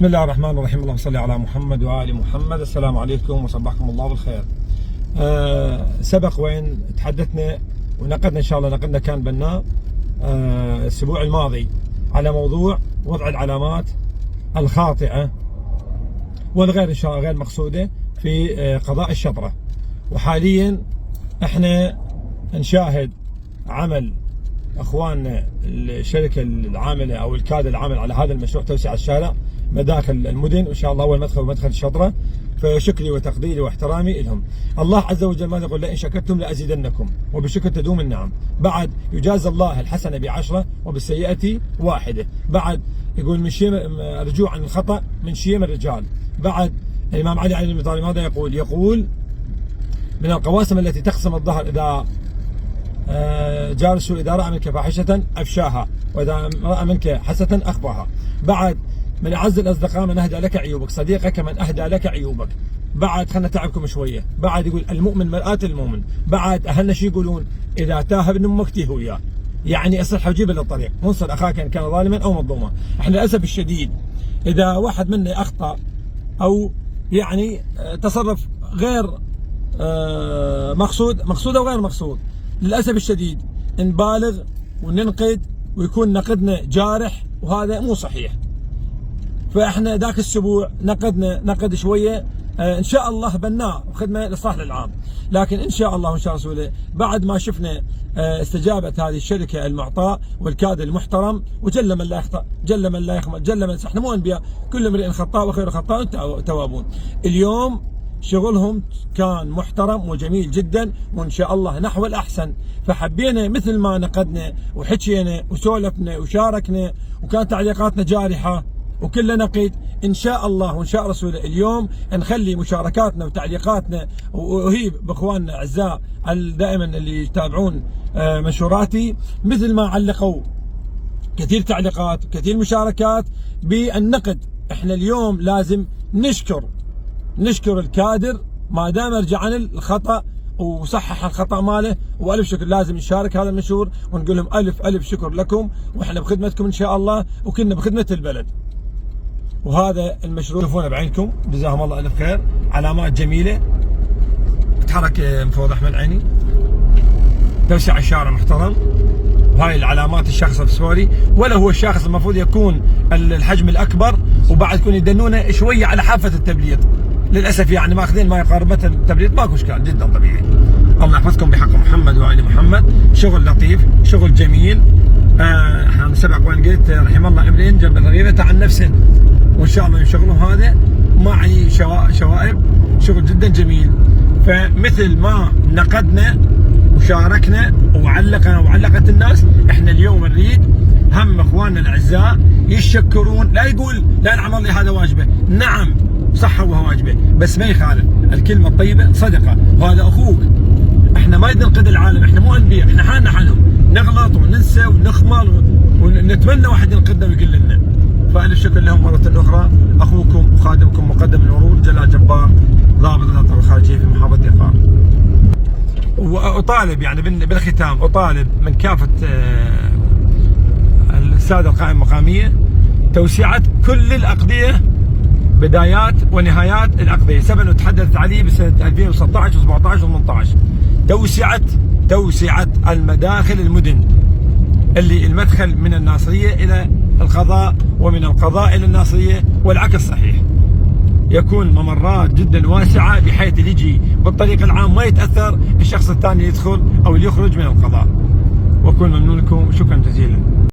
بسم الله الرحمن الرحيم. اللهم صل على محمد وآل محمد. السلام عليكم وصبحكم الله بالخير. سبق وين تحدثنا ونقدنا إن شاء الله، نقدنا كان بناء الأسبوع الماضي على موضوع وضع العلامات الخاطئة والغير إن شاء الله غير مقصودة في قضاء الشطرة. وحاليا احنا نشاهد عمل اخواننا الشركه العامله او الكادر العامل على هذا المشروع توسعه الشارع مداخل المدن، وان شاء الله اول مدخل ومدخل الشطره. فشكري وتقديري واحترامي لهم. الله عز وجل ماذا يقول؟ لئن شكرتم لازيدنكم وبالشكر تدوم النعم. بعد يجازى الله الحسنه ب10 وبالسيئه 1. بعد يقول من شيم رجوع عن الخطا من شيم الرجال. بعد الامام علي عليه الصلاه والسلام ماذا يقول؟ يقول من القواسم التي تقسم الظهر اذا جار السوء إذا رأى منك فاحشة أفشاها وإذا رأى منك حسنة أخفاها. بعد من أعز الأصدقاء من أهدى لك عيوبك، صديقك من أهدى لك عيوبك. بعد خلنا نتعبكم شوية. بعد يقول المؤمن مرآة المؤمن. بعد أهلنا شي يقولون؟ إذا تاه ابن أمك تيه وياه، يعني اصلحه وجيبه للطريق، انصر أخاك إن كان ظالما أو مظلوما. احنا للأسف الشديد إذا واحد منا أخطأ أو يعني تصرف غير مقصود أو غير مقصود، للأسف الشديد نبالغ وننقد ويكون نقدنا جارح، وهذا مو صحيح. فاحنا ذاك الاسبوع نقدنا نقد شويه ان شاء الله بناء وخدمه للصالح العام، لكن ان شاء الله وان شاء رسوله بعد ما شفنا استجابه هذه الشركه المعطاء والكادر المحترم، وجل من لا يخطأ جل من لا يخمل جل من، احنا مو انبياء، كل امرئ خطاء وخير خطاء توابون. اليوم شغلهم كان محترم وجميل جدا وان شاء الله نحو الاحسن. فحبينا مثل ما نقدنا وحكينا وسولفنا وشاركنا وكانت تعليقاتنا جارحه وكلنا نقيد، ان شاء الله وان شاء رسوله اليوم نخلي مشاركاتنا وتعليقاتنا واهيب باخواننا الاعزاء دائما اللي يتابعون منشوراتي مثل ما علقوا كثير تعليقات وكثير مشاركات بالنقد. احنا اليوم لازم نشكر الكادر ما دام رجع عن الخطأ وصحح الخطأ ماله، والف شكر. لازم نشارك هذا المنشور ونقول لهم الف شكر لكم، واحنا بخدمتكم ان شاء الله وكنا بخدمة البلد. وهذا المشروع تشوفونه بعينكم، جزاهم الله الف خير. علامات جميلة تتحرك من فوق احمد عيني، توسع الشارع محترم. وهاي العلامات الشخص السوري، ولا هو الشخص المفروض يكون الحجم الاكبر، وبعد يكون يدنونه شويه على حافه التبليط. للاسف يعني ماخذين ما يقارب مثل التبليط، ماكو اشكال، جدا طبيعي. الله يحفظكم بحق محمد وآل محمد. شغل لطيف، شغل جميل. احنا سبق وان قلت رحم الله امرئ جنب الرغيبة عن نفسه، وان شاء الله يشغلون هذا مع اي شوائب. شغل جدا جميل. فمثل ما نقدنا وشاركنا وعلقت الناس، احنا اليوم نريد هم اخواننا الاعزاء يشكرون. لا يقول لا نعمل لي هذا واجبه، نعم صح هو واجبه، بس ما يخالف. الكلمه الطيبه صدقه، وهذا اخوك. احنا ما ننقد العالم، احنا مو انبياء، احنا حالنا حالهم، نغلط وننسى ونخمل ونتمنى واحد ينقدنا ويقول لنا. فالف شكر لهم مره اخرى. اخوكم وخادمكم مقدم الورود جلال جبار، ضابط الأطر الخارجيه في محافظه إيقار. وأطالب يعني بالختام أطالب من كافة السادة القائمة المقامية توسعة كل الأقضية، بدايات ونهايات الأقضية. سبق وتحدثت عليه بسنة 2016 و17 و18. توسعة المداخل المدن، اللي المدخل من الناصرية إلى القضاء ومن القضاء إلى الناصرية والعكس صحيح. يكون ممرات جدا واسعة بحيث اللي يجي بالطريق العام ما يتأثر الشخص الثاني يدخل أو اللي يخرج من القضاء. وأكون ممنون لكم، شكرا جزيلا.